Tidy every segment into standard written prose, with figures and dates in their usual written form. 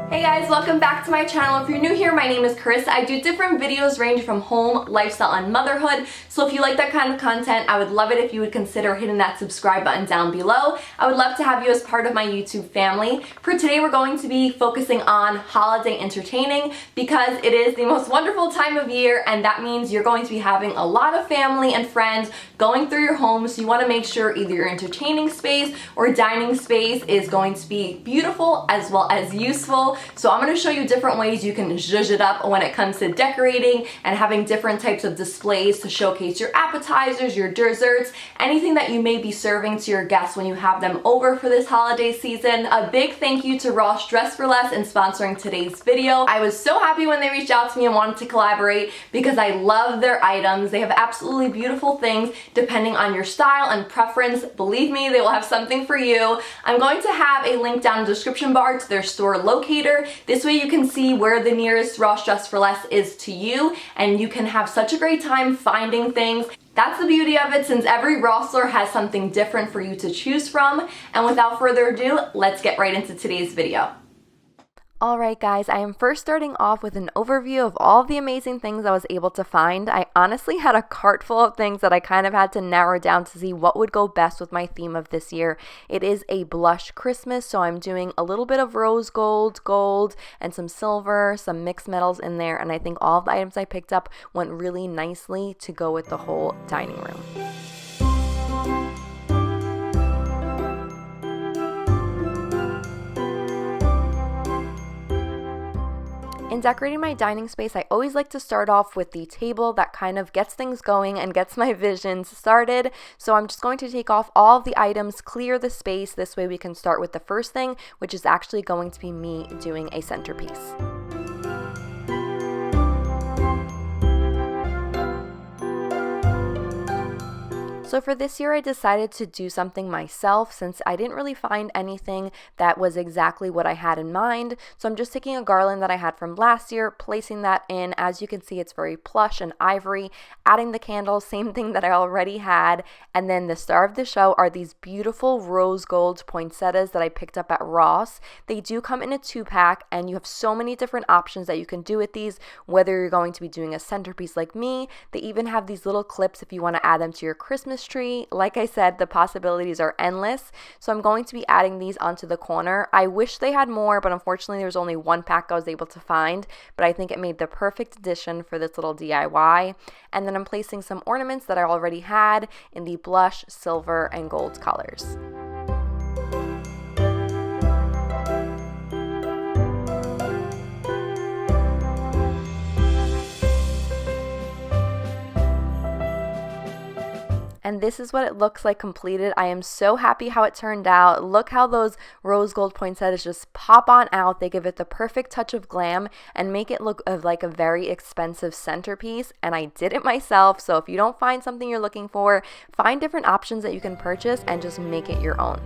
Hey guys, welcome back to my channel. If you're new here, my name is Karissa. I do different videos ranging from home, lifestyle, and motherhood. So if you like that kind of content, I would love it if you would consider hitting that subscribe button down below. I would love to have you as part of my YouTube family. For today, we're going to be focusing on holiday entertaining because it is the most wonderful time of year, and that means you're going to be having a lot of family and friends going through your home. So you want to make sure either your entertaining space or dining space is going to be beautiful as well as useful. So I'm going to show you different ways you can zhuzh it up when it comes to decorating and having different types of displays to showcase your appetizers, your desserts, anything that you may be serving to your guests when you have them over for this holiday season. A big thank you to Ross Dress for Less in sponsoring today's video. I was so happy when they reached out to me and wanted to collaborate because I love their items. They have absolutely beautiful things depending on your style and preference. Believe me, they will have something for you. I'm going to have a link down in the description bar to their store locator. This way you can see where the nearest Ross Dress for Less is to you, and you can have such a great time finding things. That's the beauty of it, since every Ross store has something different for you to choose from. And without further ado, let's get right into today's video. Alright guys, I am first starting off with an overview of all the amazing things I was able to find. I honestly had a cart full of things that I kind of had to narrow down to see what would go best with my theme of this year. It is a blush Christmas, so I'm doing a little bit of rose gold, and some silver, some mixed metals in there, and I think all of the items I picked up went really nicely to go with the whole dining room. In decorating my dining space, I always like to start off with the table that kind of gets things going and gets my visions started. So I'm just going to take off all of the items, clear the space. This way we can start with the first thing, which is actually going to be me doing a centerpiece. So for this year, I decided to do something myself since I didn't really find anything that was exactly what I had in mind. So I'm just taking a garland that I had from last year, placing that in. As you can see, it's very plush and ivory, adding the candles, same thing that I already had. And then the star of the show are these beautiful rose gold poinsettias that I picked up at Ross. They do come in a 2-pack, and you have so many different options that you can do with these, whether you're going to be doing a centerpiece like me. They even have these little clips if you want to add them to your Christmas tree. Like I said, the possibilities are endless. So I'm going to be adding these onto the corner. I wish they had more, but unfortunately there was only 1 pack I was able to find, but I think it made the perfect addition for this little DIY. And then I'm placing some ornaments that I already had in the blush, silver, and gold colors. And this is what it looks like completed. I am so happy how it turned out. Look how those rose gold poinsettias just pop on out. They give it the perfect touch of glam and make it look like a very expensive centerpiece. And I did it myself. So if you don't find something you're looking for, find different options that you can purchase and just make it your own.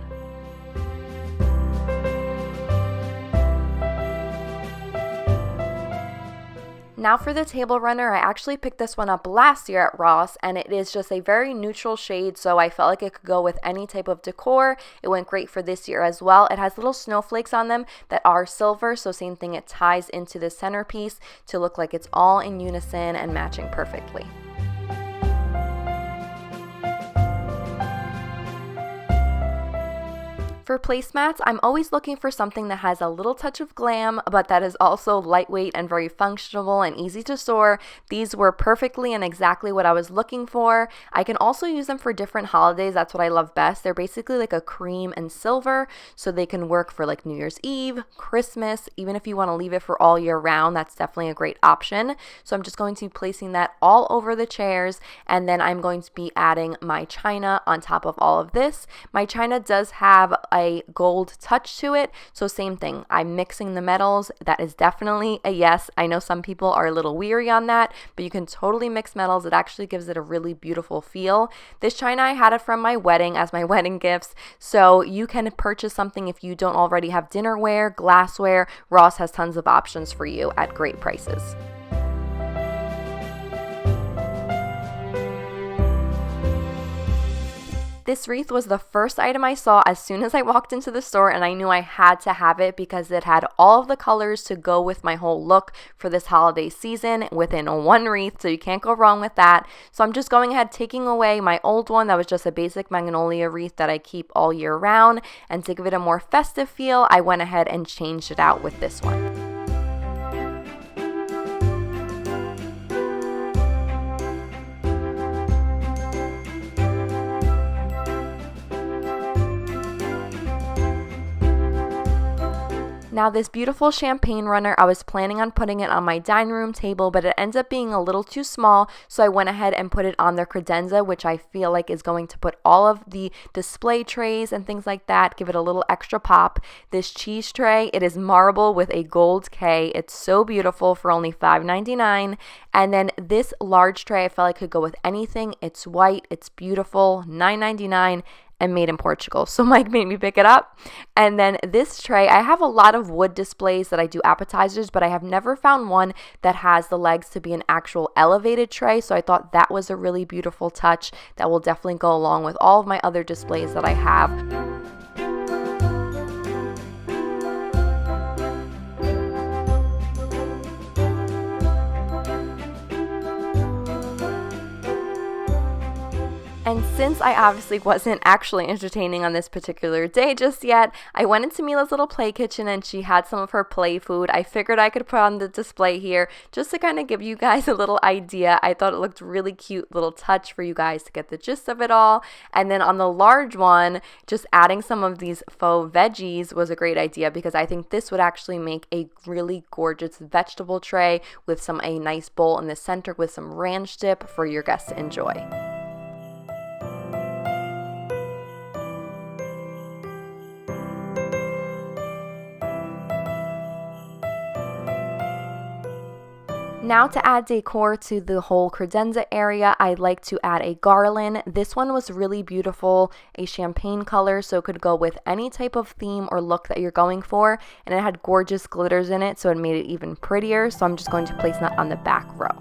Now for the table runner, I actually picked this one up last year at Ross, and it is just a very neutral shade, so I felt like it could go with any type of decor. It went great for this year as well. It has little snowflakes on them that are silver, so same thing, it ties into the centerpiece to look like it's all in unison and matching perfectly. For placemats, I'm always looking for something that has a little touch of glam, but that is also lightweight and very functional and easy to store. These were perfectly and exactly what I was looking for. I can also use them for different holidays. That's what I love best. They're basically like a cream and silver, so they can work for like New Year's Eve, Christmas, even if you want to leave it for all year round, that's definitely a great option. So I'm just going to be placing that all over the chairs, and then I'm going to be adding my china on top of all of this. My china does have a gold touch to it, so same thing, I'm mixing the metals. That is definitely a yes. I know some people are a little weary on that, but you can totally mix metals. It actually gives it a really beautiful feel. This china, I had it from my wedding as my wedding gifts, so you can purchase something if you don't already have dinnerware, glassware. Ross has tons of options for you at great prices. This wreath was the first item I saw as soon as I walked into the store, and I knew I had to have it because it had all of the colors to go with my whole look for this holiday season within one wreath, so you can't go wrong with that. So I'm just going ahead taking away my old one that was just a basic magnolia wreath that I keep all year round, and to give it a more festive feel, I went ahead and changed it out with this one. Now this beautiful champagne runner, I was planning on putting it on my dining room table, but it ends up being a little too small, so I went ahead and put it on the credenza, which I feel like is going to put all of the display trays and things like that, give it a little extra pop. This cheese tray, it is marble with a gold K. It's so beautiful for only $5.99. And then this large tray, I felt like could go with anything. It's white, it's beautiful, $9.99. And made in Portugal, so Mike made me pick it up. And then this tray, I have a lot of wood displays that I do appetizers, but I have never found one that has the legs to be an actual elevated tray, so I thought that was a really beautiful touch that will definitely go along with all of my other displays that I have. And since I obviously wasn't actually entertaining on this particular day just yet, I went into Mila's little play kitchen and she had some of her play food. I figured I could put on the display here just to kind of give you guys a little idea. I thought it looked really cute little touch for you guys to get the gist of it all. And then on the large one, just adding some of these faux veggies was a great idea because I think this would actually make a really gorgeous vegetable tray with a nice bowl in the center with some ranch dip for your guests to enjoy. Now to add decor to the whole credenza area, I'd like to add a garland. This one was really beautiful, a champagne color, so it could go with any type of theme or look that you're going for. And it had gorgeous glitters in it, so it made it even prettier. So I'm just going to place that on the back row.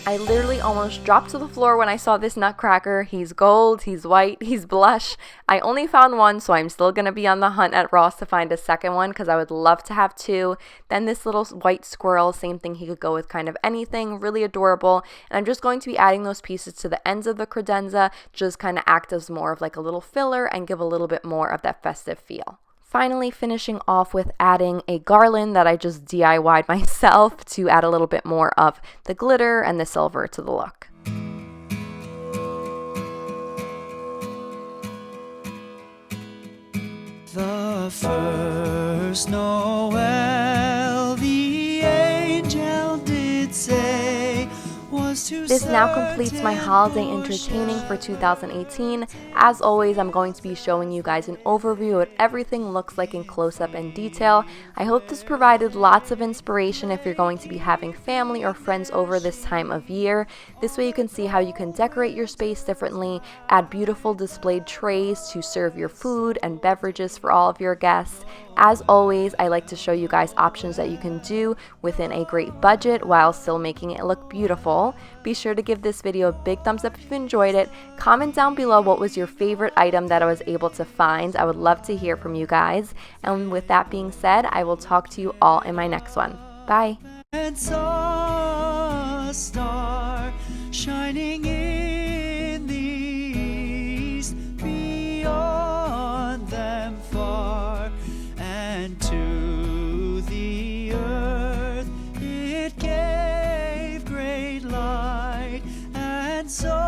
I literally almost dropped to the floor when I saw this nutcracker. He's gold, he's white, he's blush. I only found one, so I'm still going to be on the hunt at Ross to find a second one because I would love to have two. Then this little white squirrel, same thing, he could go with kind of anything, really adorable. And I'm just going to be adding those pieces to the ends of the credenza, just kind of act as more of like a little filler and give a little bit more of that festive feel. Finally finishing off with adding a garland that I just DIY'd myself to add a little bit more of the glitter and the silver to the look. The first Noel, the angel did say, was to This now completes my holiday entertaining for 2018. As always, I'm going to be showing you guys an overview of what everything looks like in close-up and detail. I hope this provided lots of inspiration if you're going to be having family or friends over this time of year. This way you can see how you can decorate your space differently, add beautiful displayed trays to serve your food and beverages for all of your guests. As always, I like to show you guys options that you can do within a great budget while still making it look beautiful. Be sure to give this video a big thumbs up if you enjoyed it. Comment down below what was your favorite item that I was able to find. I would love to hear from you guys. And with that being said, I will talk to you all in my next one. Bye. And saw a star shining in the east, beyond them far, and to the earth it gave great light, and so